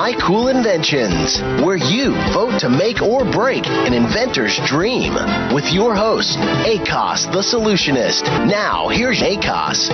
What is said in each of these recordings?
My Cool Inventions, where you vote to make or break an inventor's dream. With your host, ACOS, the solutionist. Now, here's ACOS.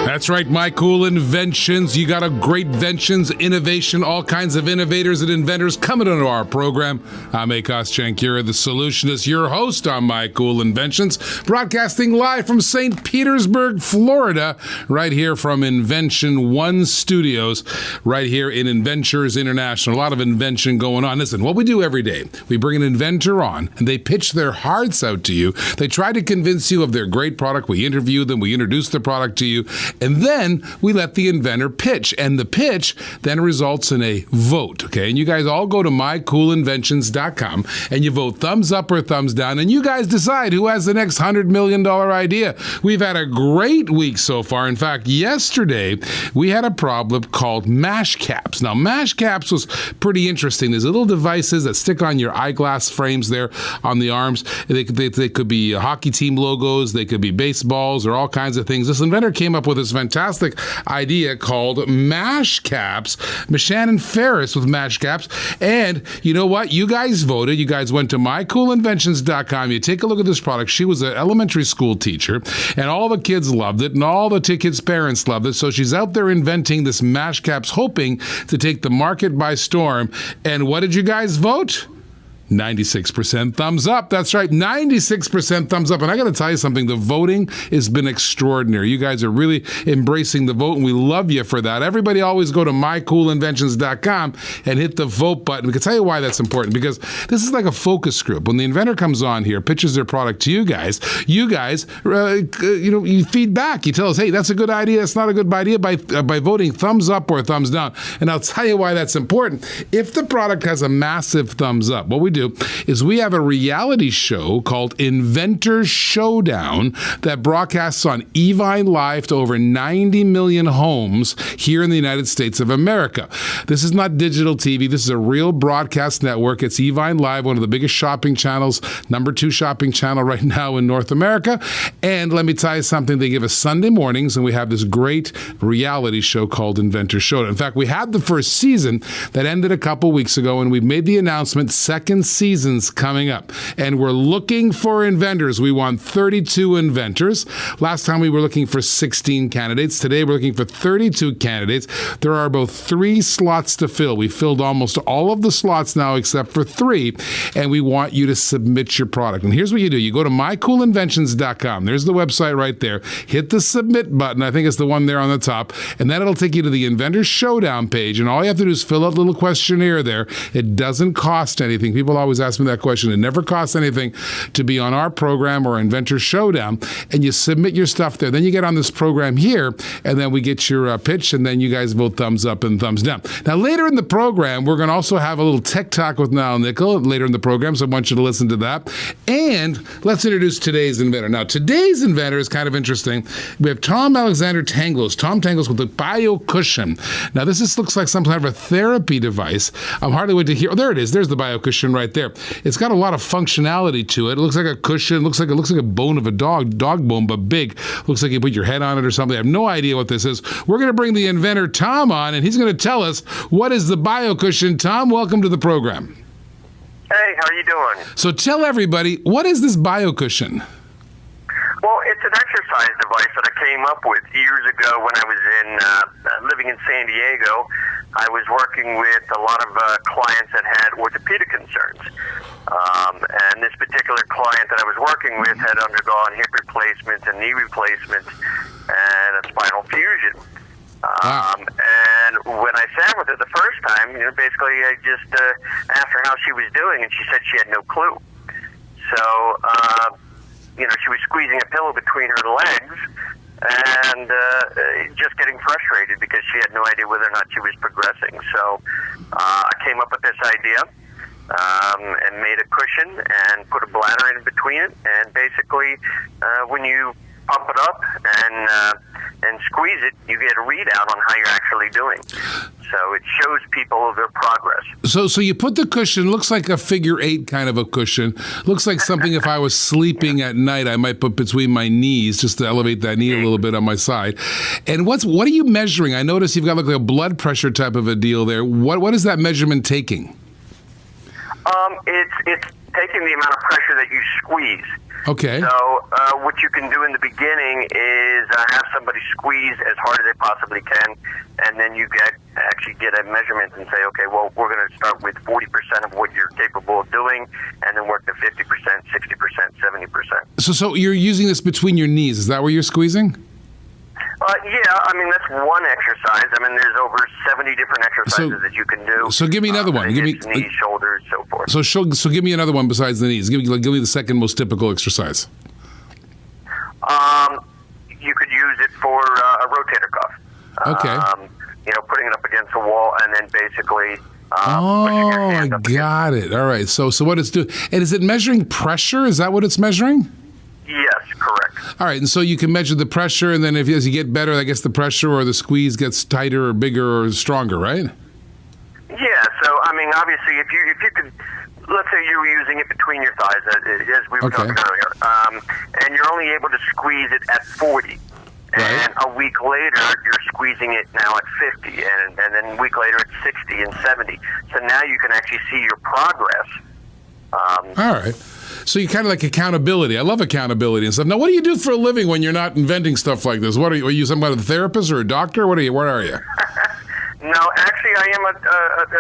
That's right, My Cool Inventions. You got a great inventions, innovation, all kinds of innovators and inventors coming into our program. I'm ACOS Chankira, the solutionist, your host on My Cool Inventions, broadcasting live from St. Petersburg, Florida, right here from Invention One Studios, right here in Inventors International. A lot of invention going on. Listen, what we do every day, we bring an inventor on, and they pitch their hearts out to you. They try to convince you of their great product. We interview them. We introduce the product to you. And then we let the inventor pitch. And the pitch then results in a vote, okay? And you guys all go to mycoolinventions.com and you vote thumbs up or thumbs down. And you guys decide who has the next $100 million idea. We've had a great week so far. In fact, yesterday we had a problem called mash caps. Now, mash caps was pretty interesting. There's little devices that stick on your eyeglass frames there on the arms. They could be hockey team logos. They could be baseballs or all kinds of things. This inventor came up with this fantastic idea called mash caps. Shannon Ferris with mash caps. And you know what? You guys voted. You guys went to mycoolinventions.com. You take a look at this product. She was an elementary school teacher, and all the kids loved it, and all the kids' parents loved it. So she's out there inventing this mash caps, hoping to take the market by storm. And what did you guys vote? 96% thumbs up. That's right, 96% thumbs up. And I got to tell you something, the voting has been extraordinary. You guys are really embracing the vote, and we love you for that. Everybody always go to mycoolinventions.com and hit the vote button. We can tell you why that's important, because this is like a focus group. When the inventor comes on here, pitches their product to you guys, you feed back. You tell us, hey, that's a good idea, that's not a good idea, by voting thumbs up or thumbs down. And I'll tell you why that's important. If the product has a massive thumbs up, what we do is we have a reality show called Inventor Showdown that broadcasts on Evine Live to over 90 million homes here in the United States of America. This is not digital TV. This is a real broadcast network. It's Evine Live, one of the biggest shopping channels, number 2 shopping channel right now in North America. And let me tell you something. They give us Sunday mornings, and we have this great reality show called Inventor Showdown. In fact, we had the first season that ended a couple weeks ago, and we've made the announcement, second seasons coming up, and we're looking for inventors. We want 32 inventors. Last time we were looking for 16 candidates. Today we're looking for 32 candidates. There are about 3 slots to fill. We filled almost all of the slots now except for 3, and we want you to submit your product. And here's what you do. You go to mycoolinventions.com. There's the website right there. Hit the submit button. I think it's the one there on the top, and then it'll take you to the Inventor Showdown page, and all you have to do is fill out a little questionnaire there. It doesn't cost anything. People always ask me that question. It never costs anything to be on our program or Inventor Showdown, and you submit your stuff there. Then you get on this program here, and then we get your pitch, and then you guys vote thumbs up and thumbs down. Now, later in the program, we're going to also have a little tech talk with Niall Nickel later in the program, so I want you to listen to that. And let's introduce today's inventor. Now, today's inventor is kind of interesting. We have Tom Alexander Tanglos. Tom Tanglos with the BioCushion. Now, this looks like some kind of a therapy device. I'm hardly waiting to hear. Oh, there it is. There's the BioCushion right there. It's got a lot of functionality to it. It looks like a cushion. It looks like a bone of a dog bone, but big. Looks like you put your head on it or something. I have no idea what this is. We're going to bring the inventor Tom on, and he's going to tell us what is the BioCushion. Tom, welcome to the program. Hey, how are you doing? So tell everybody, what is this BioCushion? Well, it's an exercise device that I came up with years ago when I was living in San Diego. I was working with a lot of clients that had orthopedic concerns. And this particular client that I was working with had undergone hip replacement and knee replacement and a spinal fusion. And when I sat with her the first time, basically I just asked her how she was doing, and she said she had no clue. So, she was squeezing a pillow between her legs and just getting frustrated because she had no idea whether or not she was progressing. So I came up with this idea and made a cushion and put a bladder in between it. And basically, when you pump it up and and squeeze it, you get a readout on how you're actually doing. So it shows people their progress. So you put the cushion, looks like a figure 8 kind of a cushion. Looks like something if I was sleeping at night, I might put between my knees just to elevate that knee a little bit on my side. And what are you measuring? I notice you've got like a blood pressure type of a deal there. What is that measurement taking? It's taking the amount of pressure that you squeeze. Okay. So what you can do in the beginning is have somebody squeeze as hard as they possibly can, and then you actually get a measurement and say, okay, well, we're going to start with 40% of what you're capable of doing, and then work to 50%, 60%, 70%. So you're using this between your knees. Is that where you're squeezing? Yeah, I mean, that's one exercise. I mean, there's over 70 different exercises that you can do. So give me another one. Give me knees, shoulders, so forth. So give me another one besides the knees. Give me the second most typical exercise. You could use it for a rotator cuff. Okay. Putting it up against a wall and then basically pushing your hand up got it. All right. So what it's doing, and is it measuring pressure? Is that what it's measuring? Yes, correct. All right, and so you can measure the pressure, and then as you get better, I guess the pressure or the squeeze gets tighter or bigger or stronger, right? Yeah. So I mean, obviously, if you could, let's say you were using it between your thighs, as we were talking earlier, and you're only able to squeeze it at 40. And a week later, you're squeezing it now at 50, and then a week later at 60 and 70. So now you can actually see your progress. All right. So you kind of like accountability. I love accountability and stuff. Now, what do you do for a living when you're not inventing stuff like this? What are you some kind of therapist or a doctor? What are you? No, actually, I am a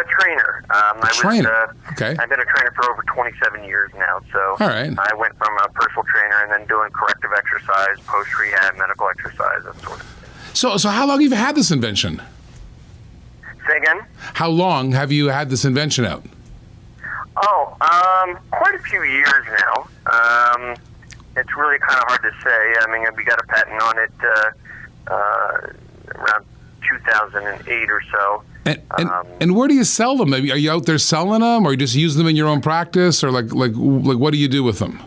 trainer. Okay. I've been a trainer for over 27 years now. So all right. I went from a personal trainer and then doing corrective exercise, post-rehab, medical exercise, that sort of thing. So how long have you had this invention? Say again? How long have you had this invention out? Quite a few years now. It's really kind of hard to say. I mean, we got a patent on it around 2008 or so. And where do you sell them? Are you out there selling them, or you just use them in your own practice, or like what do you do with them?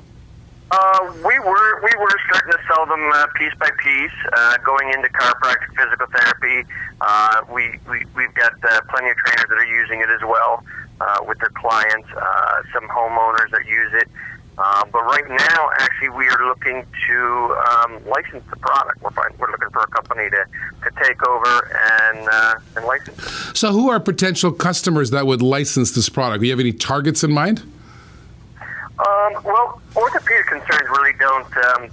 We were starting to sell them piece by piece, going into chiropractic physical therapy. We've got plenty of trainers that are using it as well with their clients. Some homeowners that use it. But right now, actually, we are looking to license the product. We're looking for a company to take over and license it. So who are potential customers that would license this product? Do you have any targets in mind? Well, orthopedic concerns really don't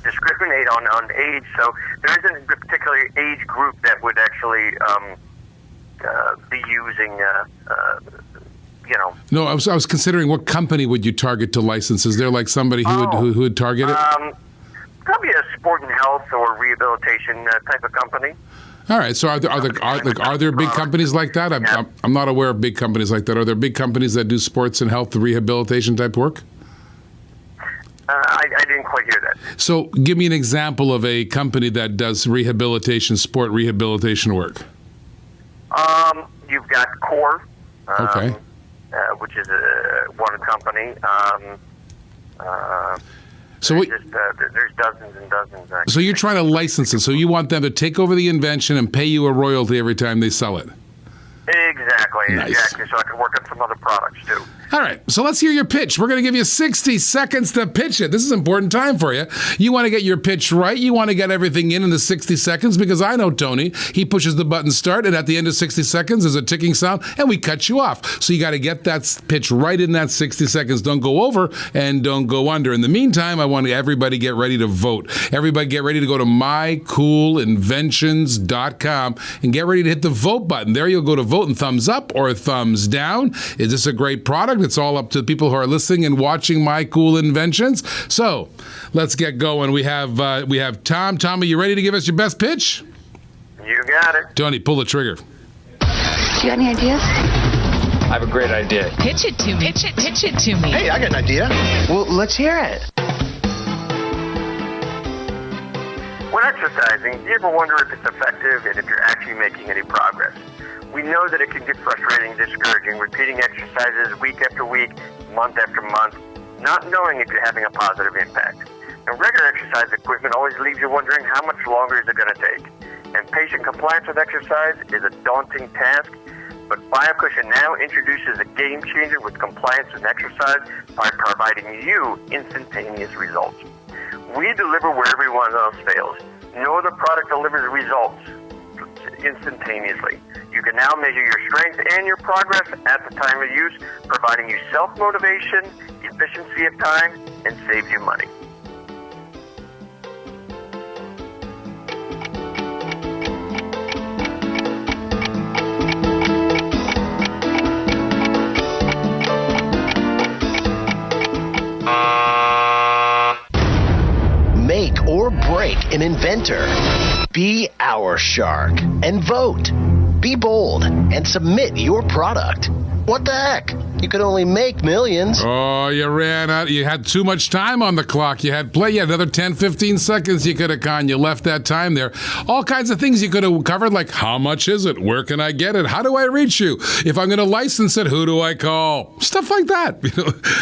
discriminate on age, so there isn't a particular age group that would actually be using No, I was considering what company would you target to license? Is there like somebody who would target it? Probably a sport and health or rehabilitation type of company. All right. So are there big companies like that? I'm not aware of big companies like that. Are there big companies that do sports and health rehabilitation type work? I didn't quite hear that. So give me an example of a company that does sport rehabilitation work. You've got Core. Okay. Which is one company. There's dozens and dozens. Actually. So you're trying to license it. So you want them to take over the invention and pay you a royalty every time they sell it. Exactly. Nice. Exactly. So I can work on some other products too. All right, so let's hear your pitch. We're going to give you 60 seconds to pitch it. This is an important time for you. You want to get your pitch right. You want to get everything in the 60 seconds because I know Tony. He pushes the button start, and at the end of 60 seconds, there's a ticking sound, and we cut you off. So you got to get that pitch right in that 60 seconds. Don't go over and don't go under. In the meantime, I want everybody get ready to vote. Everybody get ready to go to mycoolinventions.com and get ready to hit the vote button. There you'll go to vote and thumbs up or thumbs down. Is this a great product? It's all up to the people who are listening and watching My Cool Inventions. So let's get going. We have Tom. Tom, are you ready to give us your best pitch? You got it. Tony, pull the trigger. Do you have any ideas? I have a great idea. Pitch it to me. Pitch it to me. Hey, I got an idea. Well, let's hear it. When exercising, do you ever wonder if it's effective and if you're actually making any progress? We know that it can get frustrating, discouraging, repeating exercises week after week, month after month, not knowing if you're having a positive impact. And regular exercise equipment always leaves you wondering how much longer is it going to take. and patient compliance with exercise is a daunting task, but BioCushion now introduces a game changer with compliance and exercise by providing you instantaneous results. We deliver where everyone else fails. No other product delivers results instantaneously. You can now measure your strength and your progress at the time of use, providing you self-motivation, efficiency of time, and saves you money. Make or break an inventor. Be our shark and vote. Be bold and submit your product. What the heck? You could only make millions. Oh, you ran out. You had too much time on the clock. You had another 10, 15 seconds you could have gone. You left that time there. All kinds of things you could have covered, like how much is it? Where can I get it? How do I reach you? If I'm going to license it, who do I call? Stuff like that.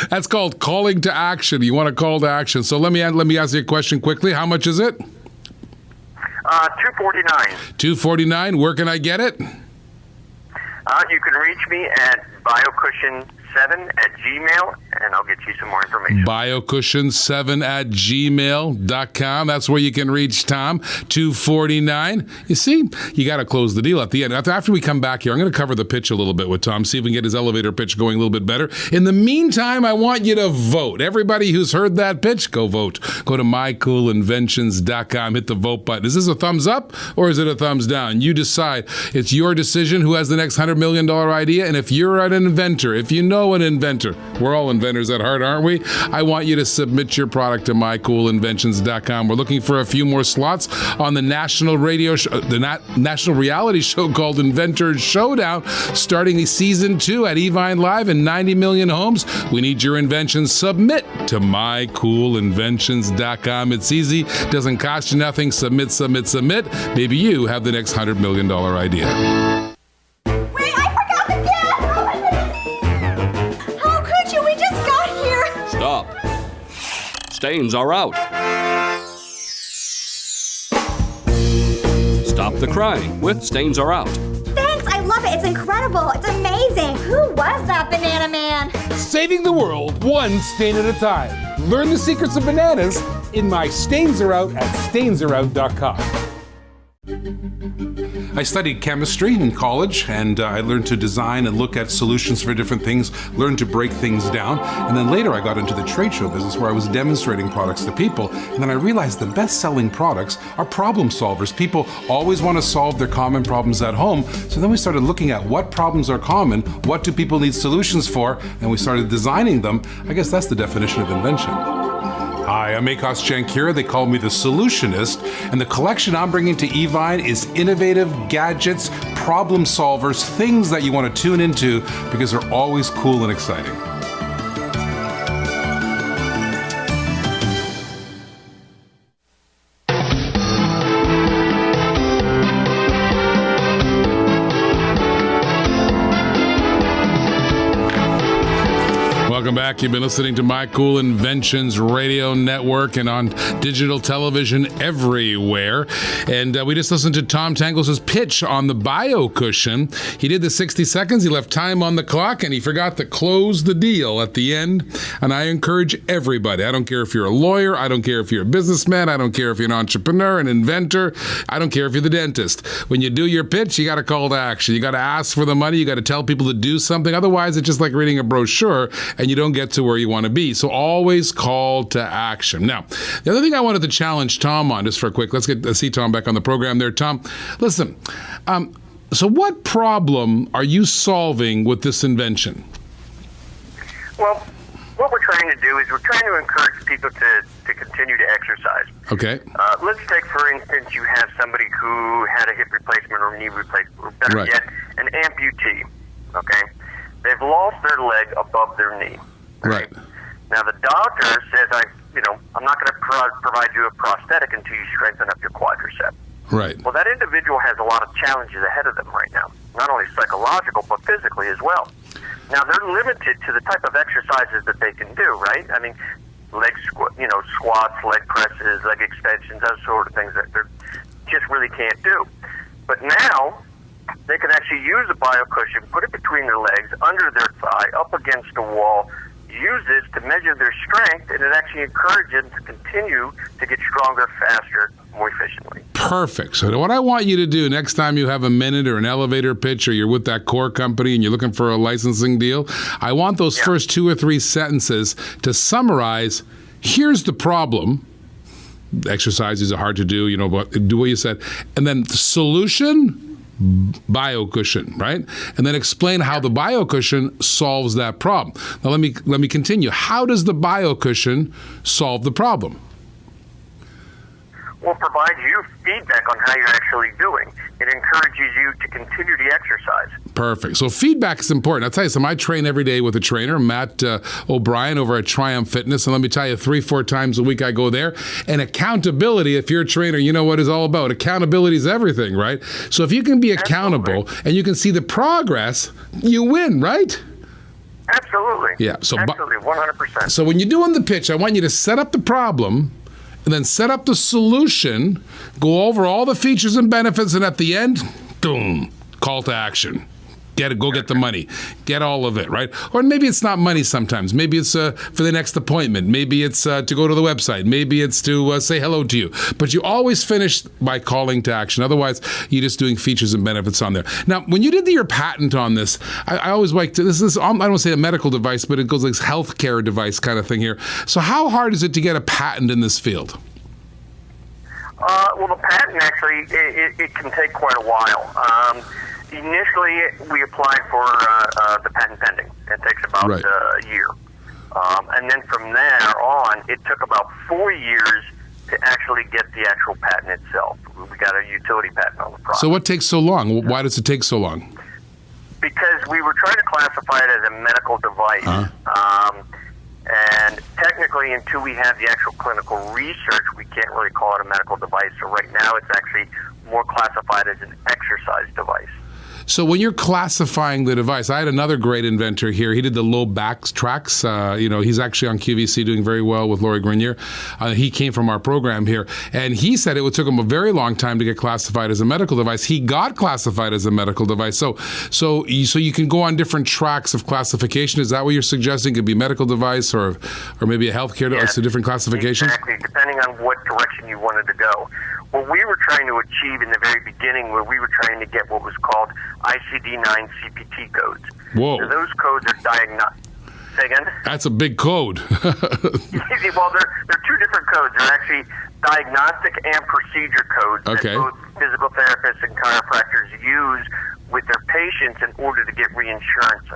That's called calling to action. You want to call to action. So let me ask you a question quickly. How much is it? $249. $249. Where can I get it? You can reach me at BioCushion7@gmail, and I'll get you some more information. BioCushion7@gmail.com. That's where you can reach Tom. $249. You see, you got to close the deal at the end. After we come back here, I'm going to cover the pitch a little bit with Tom, see if we can get his elevator pitch going a little bit better. In the meantime, I want you to vote. Everybody who's heard that pitch, go vote. Go to mycoolinventions.com, hit the vote button. Is this a thumbs up or is it a thumbs down? You decide. It's your decision who has the next $100 million idea. And if you're an inventor, if you know an inventor, we're all inventors at heart, aren't we? I want you to submit your product to mycoolinventions.com. We're looking for a few more slots on the national radio show, national reality show called Inventors Showdown, starting season 2 at Evine Live in 90 million homes. We need your inventions. Submit to mycoolinventions.com. It's easy. Doesn't cost you nothing. Submit, submit, submit. Maybe you have the next $100 million idea. Stop. Stains are out. Stop the crying with Stains Are Out. Thanks, I love it. It's incredible. It's amazing. Who was that banana man? Saving the world one stain at a time. Learn the secrets of bananas in my Stains Are Out at stainsareout.com. I studied chemistry in college, and I learned to design and look at solutions for different things, learned to break things down, and then later I got into the trade show business where I was demonstrating products to people, and then I realized the best-selling products are problem solvers. People always want to solve their common problems at home, so then we started looking at what problems are common, what do people need solutions for, and we started designing them. I guess that's the definition of invention. Hi, I'm Akos Chankira. They call me the Solutionist, and the collection I'm bringing to Evine is innovative gadgets, problem solvers, things that you want to tune into because they're always cool and exciting. Welcome back. You've been listening to My Cool Inventions Radio Network and on digital television everywhere. And we just listened to Tom Tangles' pitch on the BioCushion. He did the 60 seconds. He left time on the clock, and he forgot to close the deal at the end. And I encourage everybody, I don't care if you're a lawyer, I don't care if you're a businessman, I don't care if you're an entrepreneur, an inventor, I don't care if you're the dentist. When you do your pitch, you got to call to action. You got to ask for the money. You got to tell people to do something. Otherwise, it's just like reading a brochure, and you don't get to where you want to be. So always call to action. Now, the other thing I wanted to challenge Tom on, just for a quick, let's see Tom back on the program there. Tom, listen, so what problem are you solving with this invention? Well, what we're trying to do is we're trying to encourage people to continue to exercise. Okay. Let's take, for instance, you have somebody who had a hip replacement or knee replacement, or better yet, an amputee, okay? They've lost their leg above their knee. Right. Now, the doctor says, I'm not going to provide you a prosthetic until you strengthen up your quadricep. Right. Well, that individual has a lot of challenges ahead of them right now, not only psychological, but physically as well. Now, they're limited to the type of exercises that they can do, right? I mean, squats, leg presses, leg extensions, those sort of things. That they're just really can't do. But now they can actually use the BioCushion, put it between their legs, under their thigh, up against the wall, use this to measure their strength, and it actually encourages them to continue to get stronger, faster, more efficiently. Perfect. So what I want you to do next time you have a minute or an elevator pitch or you're with that core company and you're looking for a licensing deal, I want those first 2 or 3 sentences to summarize, here's the problem. Exercises are hard to do, but do what you said. And then the solution, BioCushion, right? And then explain how the BioCushion solves that problem. Now let me continue. How does the BioCushion solve the problem? Will provide you feedback on how you're actually doing. It encourages you to continue the exercise. Perfect. So feedback is important. I'll tell you something. I train every day with a trainer, Matt O'Brien over at Triumph Fitness. And let me tell you, 3-4 times a week I go there. And accountability, if you're a trainer, you know what it's all about. Accountability is everything, right? So if you can be accountable and you can see the progress, you win, right? Absolutely. Yeah. So absolutely, 100%. So when you're doing the pitch, I want you to set up the problem and then set up the solution, go over all the features and benefits, and at the end, boom, call to action. Go get the money. Get all of it, right? Or maybe it's not money sometimes. Maybe it's for the next appointment. Maybe it's to go to the website. Maybe it's to say hello to you. But you always finish by calling to action. Otherwise, you're just doing features and benefits on there. Now, when you did your patent on this, I always like to, this is, I don't want to say a medical device, but it goes like healthcare device kind of thing here. So how hard is it to get a patent in this field? Well, the patent actually, it can take quite a while. Initially, we applied for the patent pending. It takes about a year. And then from there on, it took about 4 years to actually get the actual patent itself. We got a utility patent on the product. So what takes so long? Why does it take so long? Because we were trying to classify it as a medical device. And technically, until we have the actual clinical research, we can't really call it a medical device. So right now, it's actually more classified as an exercise device. So when you're classifying the device, I had another great inventor here. He did the low back tracks. He's actually on QVC doing very well with Lori Grenier. He came from our program here. And he said it took him a very long time to get classified as a medical device. He got classified as a medical device. So you can go on different tracks of classification. Is that what you're suggesting? It could be medical device or maybe a healthcare device, so different classifications? Exactly, depending on what direction you wanted to go. What we were trying to achieve in the very beginning, where we were trying to get what was called ICD-9 CPT codes. Whoa. So those codes are diagnostic. Say again? That's a big code. Well, they're 2 different codes. They're actually diagnostic and procedure codes that both physical therapists and chiropractors use with their patients in order to get insurance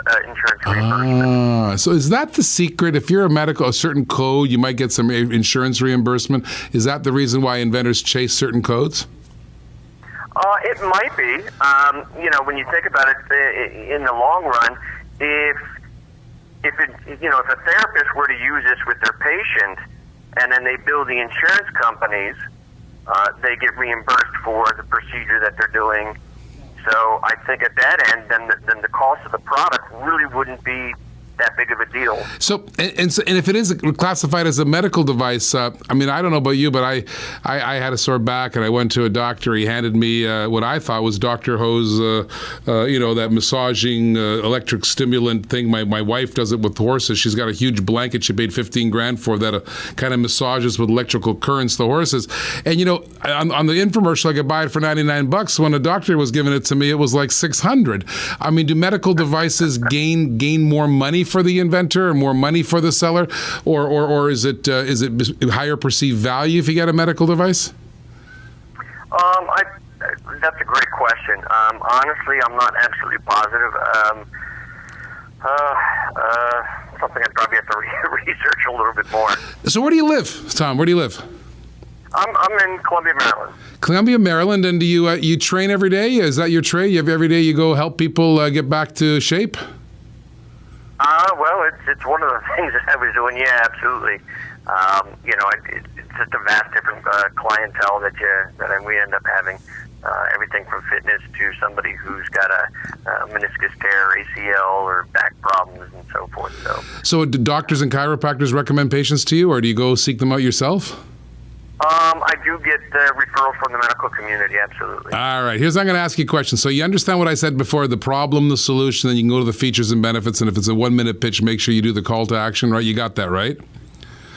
reimbursement. So is that the secret? If you're a certain code, you might get some insurance reimbursement. Is that the reason why inventors chase certain codes? It might be. When you think about it, in the long run, if a therapist were to use this with their patient, and then they bill the insurance companies, they get reimbursed for the procedure that they're doing. So I think at that end, then the cost of the product really wouldn't be that big of a deal. So if it is classified as a medical device, I don't know about you, but I had a sore back and I went to a doctor. He handed me what I thought was Dr. Ho's, that massaging electric stimulant thing. My wife does it with horses. She's got a huge blanket she paid $15,000 for that kind of massages with electrical currents the horses. And on the infomercial, I could buy it for $99. When a doctor was giving it to me, it was like $600. Do medical devices gain more money for the inventor or more money for the seller, or is it higher perceived value if you get a medical device? That's a great question. Honestly, I'm not absolutely positive. Something I'd probably have to research a little bit more. So where do you live, Tom? Where do you live? I'm in Columbia, Maryland. Columbia, Maryland, and do you train every day? Is that your trade? Every day you go help people get back to shape? Well, it's one of the things that I was doing. Yeah, absolutely. It's just a vast different clientele that we end up having. Everything from fitness to somebody who's got a meniscus tear, ACL, or back problems, and so forth. So do doctors and chiropractors recommend patients to you, or do you go seek them out yourself? I do get referrals from the medical community, absolutely. All right. I'm going to ask you a question. So you understand what I said before, the problem, the solution, then you can go to the features and benefits, and if it's a 1-minute pitch, make sure you do the call to action, right? You got that, right?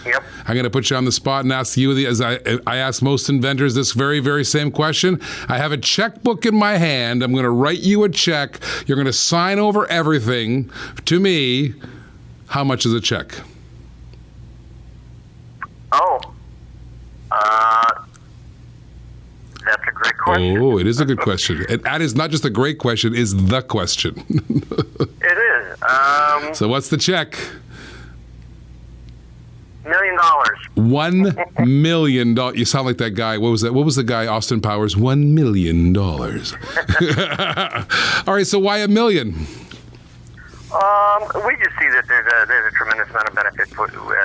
Yep. I'm going to put you on the spot and ask you, as I ask most inventors this very, very same question. I have a checkbook in my hand. I'm going to write you a check. You're going to sign over everything to me. How much is a check? Oh. That's a great question. Oh, it is a good question. And that is not just a great question, it's the question. It is. So what's the check? $1 million. $1 million. You sound like that guy. What was that? What was the guy, Austin Powers? $1 million. All right, so why $1 million? We just see that there's a tremendous amount of benefit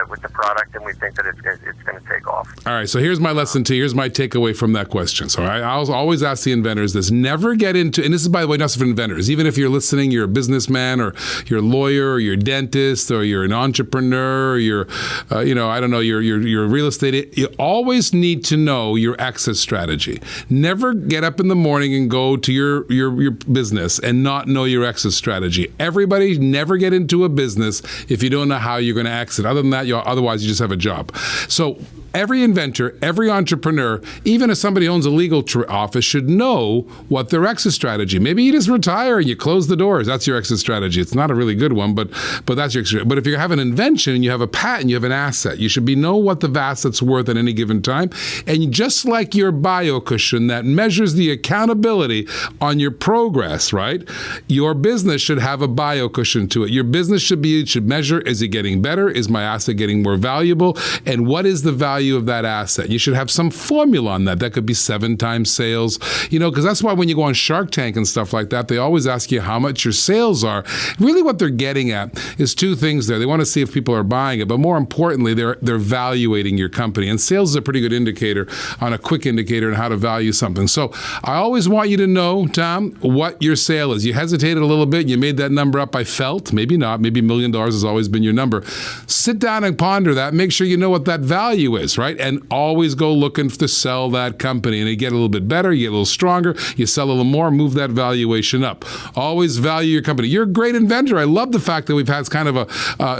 with the product, and we think that it's going to take off. All right, so here's my lesson to you. Here's my takeaway from that question. So I'll always ask the inventors this. Never get into, and this is, by the way, not just for inventors. Even if you're listening, you're a businessman, or you're a lawyer, or you're a dentist, or you're an entrepreneur, or you're, I don't know, you're a real estate. You always need to know your exit strategy. Never get up in the morning and go to your business and not know your exit strategy. Everybody never get into a business if you don't know how you're going to exit. Other than that, otherwise you just have a job. So every inventor, every entrepreneur, even if somebody owns a legal office, should know what their exit strategy. Maybe you just retire and you close the doors. That's your exit strategy. It's not a really good one, but that's your exit strategy. But if you have an invention and you have a patent, you have an asset, you should know what the asset's worth at any given time. And just like your BioCushion that measures the accountability on your progress, right? Your business should have a BioCushion to it. Your business should measure, is it getting better? Is my asset getting more valuable? And what is the value of that asset? You should have some formula on that. That could be 7 times sales, because that's why when you go on Shark Tank and stuff like that, they always ask you how much your sales are. Really what they're getting at is 2 things there. They want to see if people are buying it, but more importantly, they're evaluating your company. And sales is a pretty good indicator, on a quick indicator on how to value something. So I always want you to know, Tom, what your sale is. You hesitated a little bit. You made that number up. I felt, maybe not, maybe $1 million has always been your number. Sit down and ponder that. Make sure you know what that value is, right? And always go looking to sell that company. And you get a little bit better, you get a little stronger, you sell a little more, move that valuation up. Always value your company. You're a great inventor. I love the fact that we've had kind of a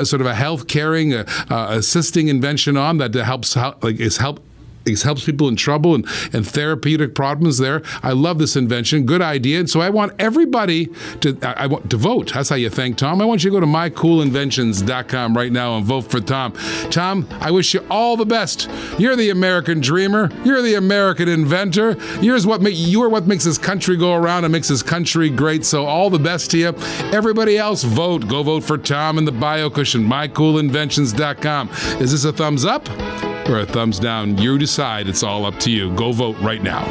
sort of a health caring, assisting invention on that helps people in trouble and therapeutic problems there. I love this invention. Good idea. And so I want everybody to vote. That's how you thank Tom. I want you to go to mycoolinventions.com right now and vote for Tom. Tom, I wish you all the best. You're the American dreamer. You're the American inventor. You are what makes this country go around and makes this country great. So all the best to you. Everybody else, vote. Go vote for Tom and the BioCushion. mycoolinventions.com. Is this a thumbs up or a thumbs down? You decide. It's all up to you. Go vote right now.